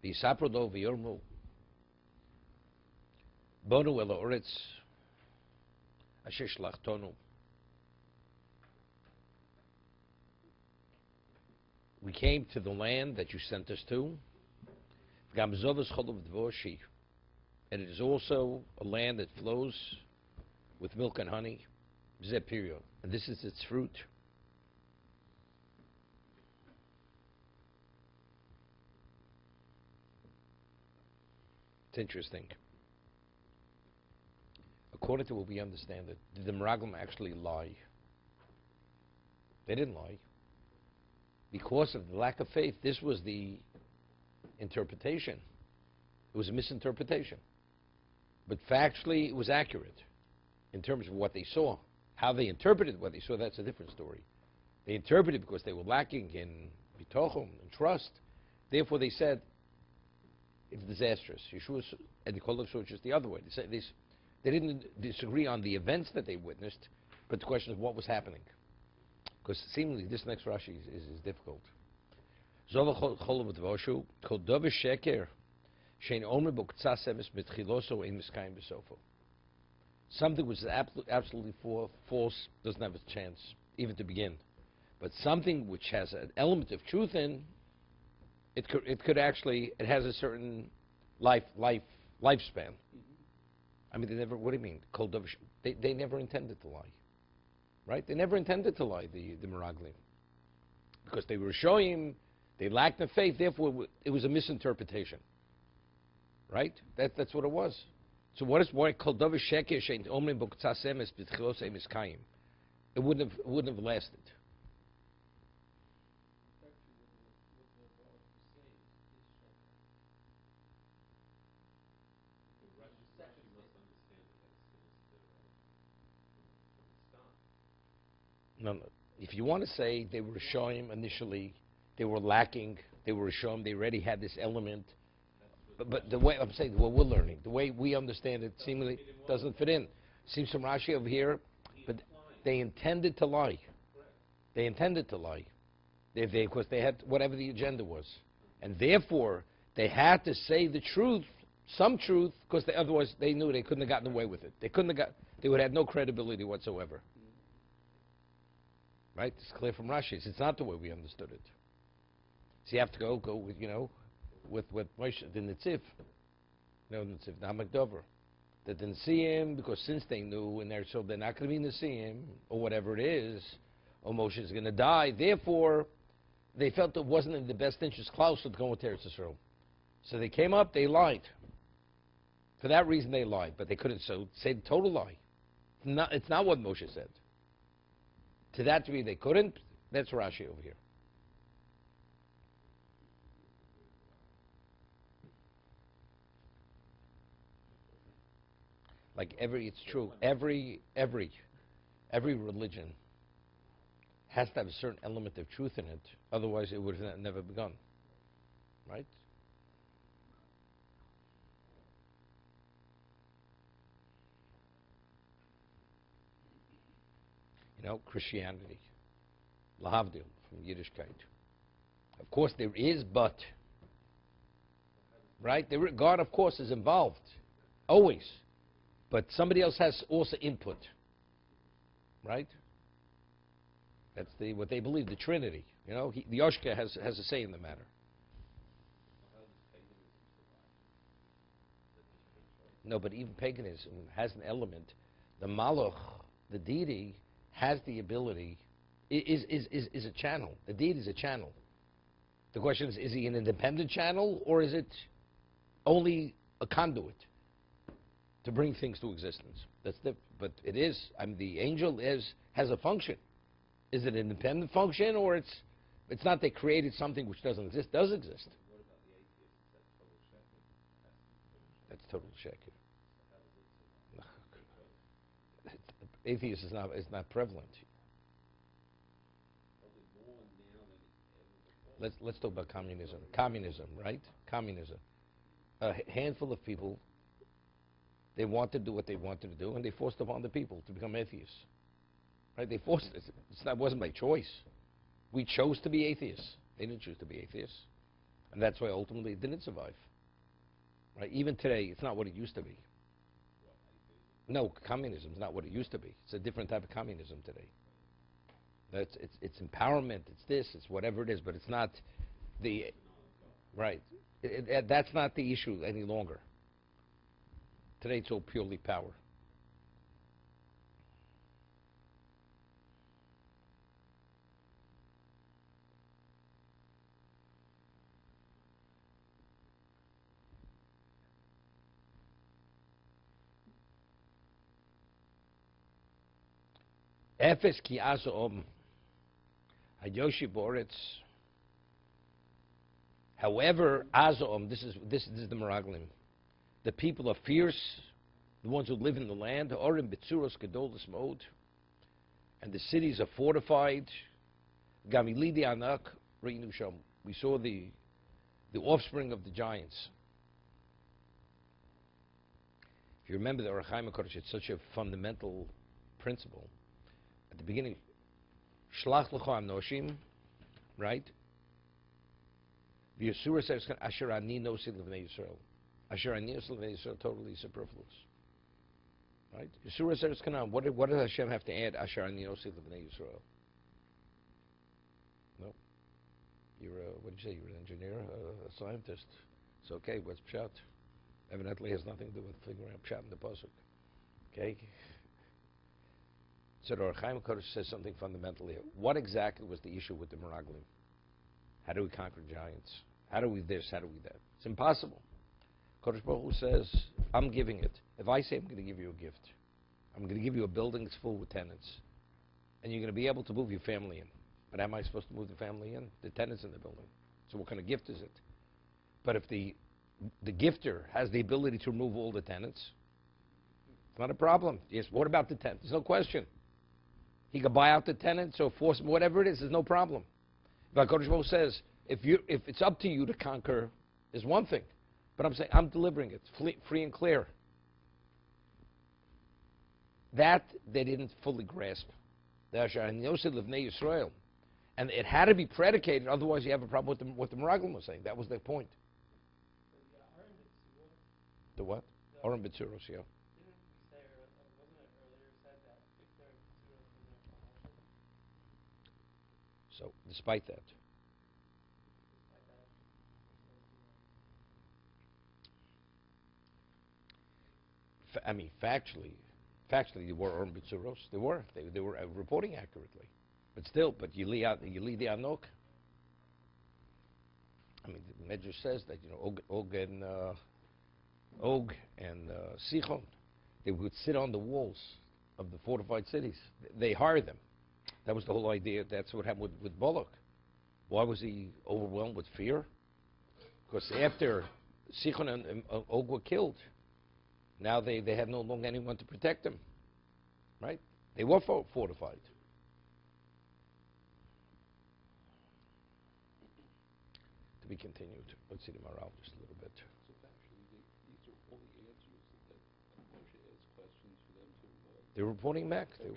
V'yisapro lo v'yormu bonu el ha'oretz asher shlachtonu. We came to the land that you sent us to. And it is also a land that flows with milk and honey. Period. And this is its fruit. It's interesting. According to what we understand it, did the Meraglim actually lie? They didn't lie. Because of the lack of faith, this was the interpretation. It was a misinterpretation. But factually, it was accurate in terms of what they saw. How they interpreted what they saw, that's a different story. They interpreted because they were lacking in bitochum, in trust. Therefore, they said, it's disastrous. Yeshua and the Kolov saw it just the other way. They didn't disagree on the events that they witnessed, but the question is what was happening. Because seemingly this next Rashi is difficult. Something which is absolutely false doesn't have a chance even to begin. But something which has an element of truth in it could actually, it has a certain lifespan. I mean, they never, what do you mean? They never intended to lie. Right? They never intended to lie, the Meraglim. Because they were showing, they lacked the faith, therefore it was a misinterpretation. Right? That's what it was. So what is why Kol Davar Sheker Shein Omrim B'Ktsas Emes B'Tchilos Emes Kayim? It wouldn't have lasted. No. If you want to say they were showing initially, they were lacking, they were showing they already had this element. But the way I'm saying, what we're learning, the way we understand it, seemingly doesn't fit in. Seems from Rashi over here, but they intended to lie. They intended to lie, because they had whatever the agenda was, and therefore they had to say the truth, some truth, because otherwise they knew they couldn't have gotten away with it. They would have no credibility whatsoever. Right? It's clear from Rashi. It's not the way we understood it. So you have to go with Moshe, the Netziv, Netziv, the Hamakdover. They didn't see him because since they knew, and so they're not going to be to see him, or whatever it is, or Moshe is going to die. Therefore, they felt it wasn't in the best interest, Klaus, to go into Eretz Yisrael. So they came up, they lied. For that reason, they lied, but they couldn't say the total lie. It's not what Moshe said. To that degree, they couldn't. That's Rashi over here. Like it's true. Every religion has to have a certain element of truth in it. Otherwise, it would have never begun. Right? Christianity, lahavdil from Yiddishkeit. Of course, there is, but right, God, of course, is involved, always. But somebody else has also input, right? That's what they believe, the Trinity. The Yoshka has a say in the matter. No, but even paganism has an element. The Malach, the deity, has the ability, is a channel. The deity is a channel. The question is he an independent channel, or is it only a conduit to bring things to existence? But it is. The angel has a function. Is it an independent function, or it's not they created something which doesn't exist? Does exist. What about the atheist? That's total sheker. Atheist is not prevalent. Let's talk about communism. Communism, right? Communism. A handful of people, they want to do what they wanted to do, and they forced upon the people to become atheists. Right? They forced it. It wasn't by choice. We chose to be atheists. They didn't choose to be atheists. And that's why ultimately it didn't survive. Right? Even today, it's not what it used to be. No, communism is not what it used to be. It's a different type of communism today. It's empowerment, it's this, it's whatever it is, but it's not the, right. That's not the issue any longer. Today it's all purely power. Efes ki azo om hayoshi boretz. However, azo om, this is the Meraglim. The people are fierce, the ones who live in the land, orim betzuros gedolos mod, and the cities are fortified. Gamilidi anak reinu sham. We saw the offspring of the giants. If you remember the Orach Chaim HaKadosh, it's such a fundamental principle. At the beginning, shelach lecha anoshim, right? V'yasura says, asher ani nosi l'vnei Yisrael. Asher ani nosi l'vnei Yisrael, totally superfluous. Right? Yisura says, what does Hashem have to add? Asher ani nosi l'vnei Yisrael. No. You're what did you say? You're an engineer, a scientist. It's okay. What's pshat? Evidently has nothing to do with figuring out pshat in the pasuk. Okay. So the Orach Chaim HaKadosh says something fundamental here. What exactly was the issue with the Meraglim? How do we conquer giants? How do we this? How do we that? It's impossible. Kodesh Baruch Hu says, I'm giving it. If I say I'm going to give you a gift, I'm going to give you a building that's full with tenants, and you're going to be able to move your family in. But am I supposed to move the family in? The tenants in the building. So what kind of gift is it? But if the gifter has the ability to remove all the tenants, it's not a problem. Yes, what about the tenants? There's no question. He could buy out the tenants or force them, whatever it is, there's no problem. But Kodesh Baruch Hu says, if it's up to you to conquer, is one thing. But I'm saying, I'm delivering it, free and clear. That they didn't fully grasp. And it had to be predicated, otherwise you have a problem with what the Meraglim was saying. That was their point. The what? Orim Betzuros, yeah. So, despite that. Factually, they were Orim Betzuros. They were reporting accurately. But still, Yili the Anok. The Medrash says that, Og and Sichon, they would sit on the walls of the fortified cities. They hired them. That was the whole idea. That's what happened with Balak. Why was he overwhelmed with fear? Because after Sichon and Og were killed, now they had no longer anyone to protect them. Right? They were fortified. To be continued. Let's see the morale just a little bit. So actually, these are all the answers that Moshe asked questions for them to... They were reporting back. They were